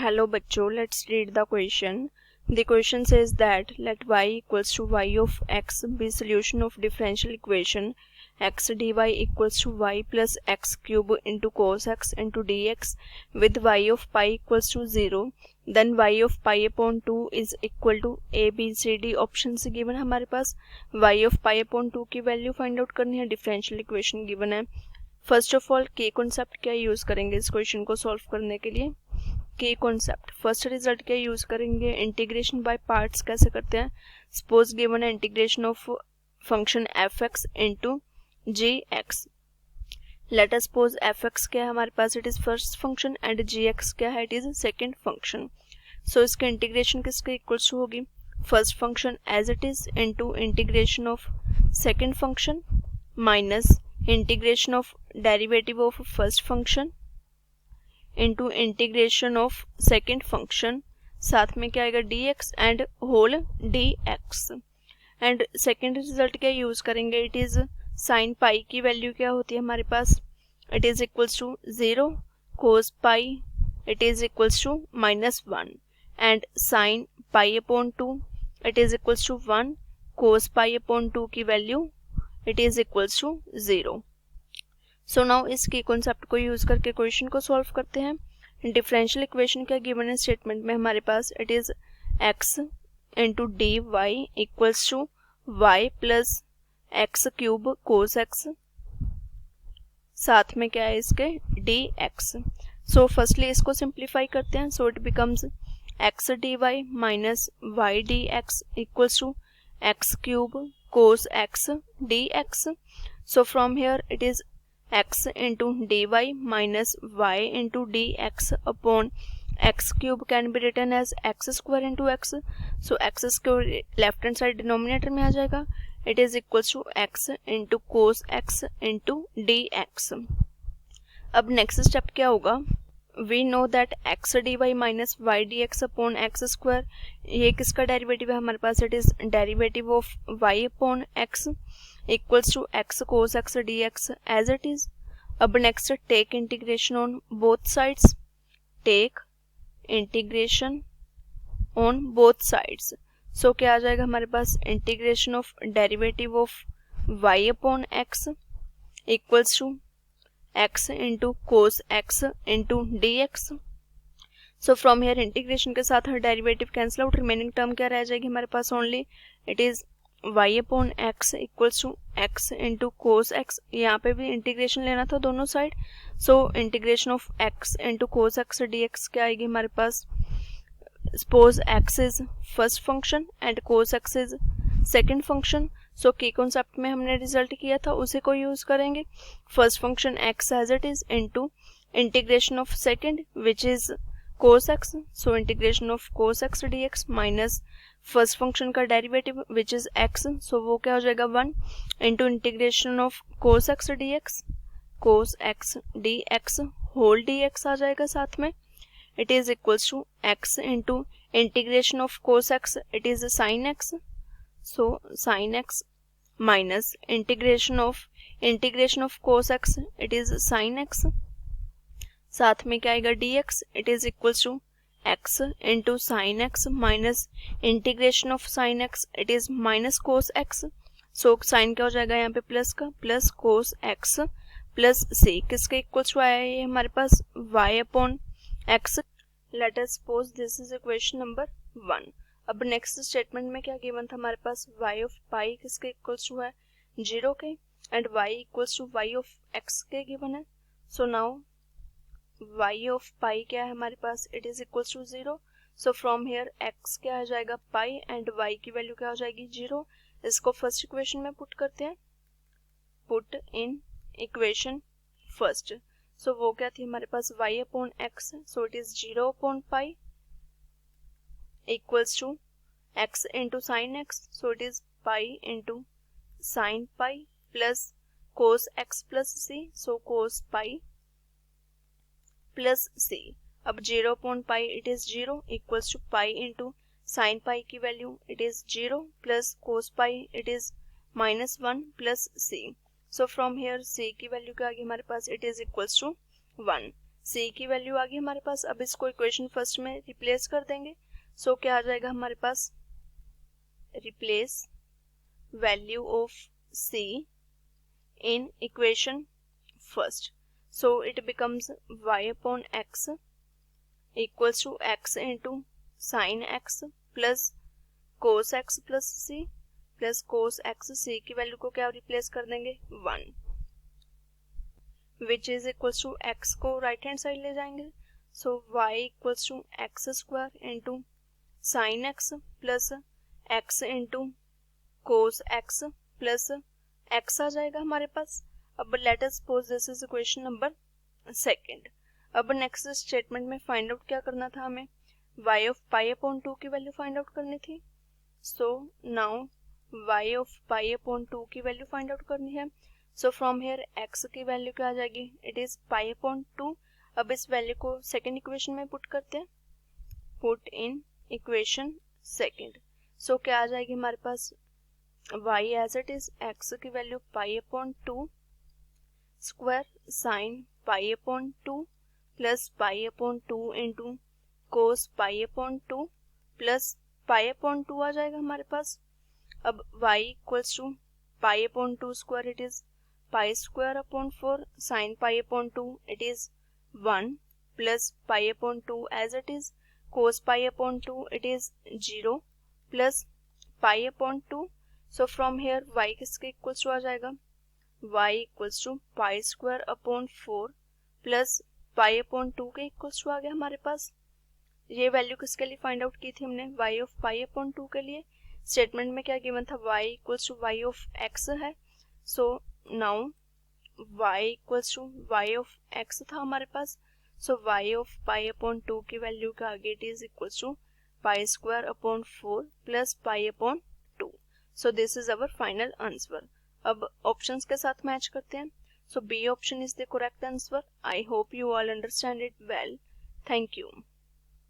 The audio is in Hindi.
Hello बच्चों, let's read the question. The question says that let y equals to y of x be solution of differential equation x dy equals to y plus x cube into cos x into dx with y of pi equals to 0. Then y of pi upon 2 is equal to a b c d option से गिवन है हमारे पास y of pi upon 2 की वैल्यू फाइंड आउट करनी है. डिफरेंशियल इक्वेशन गिवन है. First of all key concept क्या यूज करेंगे इस क्वेश्चन को सॉल्व करने के लिए. के कॉन्सेप्ट फर्स्ट रिजल्ट क्या यूज करेंगे, इंटीग्रेशन बाय पार्ट्स कैसे करते हैं. सपोज गिवन है integration of function f x into g x. Let us suppose f x क्या है हमारे पास, it is first function and g x क्या है, इट इज सेकेंड फंक्शन. सो इसके इंटीग्रेशन किसके इक्वल्स टू होगी, first function as it is into integration of second function minus integration of derivative of first function into integration of second function, साथ में क्या आएगा dx and whole dx. And second result क्या यूज करेंगे, इट इज साइन पाई की वैल्यू क्या होती है हमारे पास, it is equals to 0 cos pi it is equals to -1 and sine pi upon 2 it is equals to 1 cos pi upon 2 की value it is equals to 0. So now इस की कॉन्सेप्ट को यूज करके क्वेश्चन को सॉल्व करते हैं. डिफरेंशियल इक्वेशन क्या गिवन है स्टेटमेंट में हमारे पास, it is x into d y equals to y plus x cube cos x, साथ में क्या है इसके dx. सो फर्स्टली इसको सिंप्लीफाई करते हैं. So it becomes x d y minus y d x equals to x cube cos x dx. So from here it is x into dy minus y into dx upon x cube can be written as x square into x. So x square left hand side denominator में आ जाएगा. It is equals to x into cos x into dx. अब next step क्या होगा, we know that x dy minus y dx upon x square, ये किसका डेरिवेटिव है हमारे पास, it is derivative of y upon x equals to x cos x dx as it is. अब next take integration on both sides, take integration on both sides. So क्या आ जाएगा हमारे पास, integration of derivative of y upon x equals to x into cos x into dx. So from here integration के साथ derivative cancel out, remaining term क्या रह जाएगी हमारे पास, only it is y upon x equals to x into cos x. यहाँ पे भी इंटीग्रेशन लेना था दोनों side. So integration of x into cos x dx क्या आएगी हमारे पास, suppose x is first function and cos x is second function. So की कॉन्सेप्ट में हमने रिजल्ट किया था उसी को यूज करेंगे. First function x as it is into integration of second which is cos x. So integration of cos x dx minus first function का derivative which is x. So वो क्या हो जाएगा 1 into integration of cos x dx whole dx आ जाएगा साथ में. It is equals to x into integration of cos x it is sin x. So sin x minus integration of cos x it is sin x, साथ में क्या आएगा dx it is equals to x into sine x minus integration of sine x it is minus cos x. So sine क्या हो जाएगा यहाँ पे प्लस का, plus cos x plus c किसके इक्वल्स टू आया है हमारे पास y upon x. Let us suppose this is equation number 1. अब नेक्स्ट स्टेटमेंट में क्या गिवन था हमारे पास, y ऑफ पाई किसके इक्वल्स टू है 0 के and y equals to y of x के गिवन है. So now y of pi क्या है हमारे पास, it is equals to 0. So from here x क्या आ जाएगा पाई एंड y की वैल्यू क्या हो जाएगी 0. इसको फर्स्ट इक्वेशन में पुट करते हैं, put in equation first. So वो क्या थी हमारे पास y upon x. So it is 0 upon pi equals to x into sin x. So it is pi into sin pi plus cos x plus c. So cos pi plus c. अब 0 upon pi it is 0 equals to pi into sin pi की value it is 0 plus cos pi it is -1 plus c. So from here c की वैल्यू क्या आ गई हमारे पास, it is equals to 1. c की वैल्यू आ गई हमारे पास। अब इसको इक्वेशन फर्स्ट में रिप्लेस कर देंगे। सो क्या आ जाएगा हमारे पास, replace value of c in equation first. So it becomes y upon x equals to x into sin x plus cos x plus c plus cos x। c की वैल्यू को क्या रिप्लेस कर देंगे 1, which is equals to x को राइट हैंड साइड ले जाएंगे। So y equals to x square into sine x plus x into cos x plus x आ जाएगा हमारे पास। अब let us suppose this is equation number second. अब नेक्स्ट स्टेटमेंट में फाइंड आउट क्या करना था, हमें y ऑफ पाई अपॉन 2 की वैल्यू फाइंड आउट करनी थी। सो now y of pi upon 2 की वैल्यू फाइंड आउट करनी है। सो फ्रॉम हियर x की वैल्यू क्या आ जाएगी, इट इज पाई अपॉन 2। अब इस वैल्यू को सेकेंड इक्वेशन में पुट करते हैं, put in equation second. So क्या आ जाएगी हमारे पास, y as it is x की value pi upon 2 square sine pi upon 2 plus pi upon 2 into cos pi upon 2 plus pi upon 2 आ जाएगा हमारे पास। अब y equals to pi upon 2 square, it is pi square upon 4 sine pi upon 2 it is 1 plus pi upon 2 as it is cos pi upon 2 it is 0 plus pi upon 2। So from here y किसके इक्वल्स टू आ जाएगा, y equals to pi square upon 4 plus pi upon 2 के इक्वल्स टू आ गया हमारे पास। ये वैल्यू किसके लिए फाइंड आउट की थी हमने, y ऑफ पाई अपॉन 2 के लिए। स्टेटमेंट में क्या गिवन था, y equals to y of x है। So now y equals to y of x था हमारे पास। So y of pi upon 2 की वैल्यू का आगे it is equals to pi square upon 4 plus pi upon 2। So this is our final answer. अब ऑप्शंस के साथ मैच करते हैं। So B option is the correct answer. I hope you all understand it well. Thank you.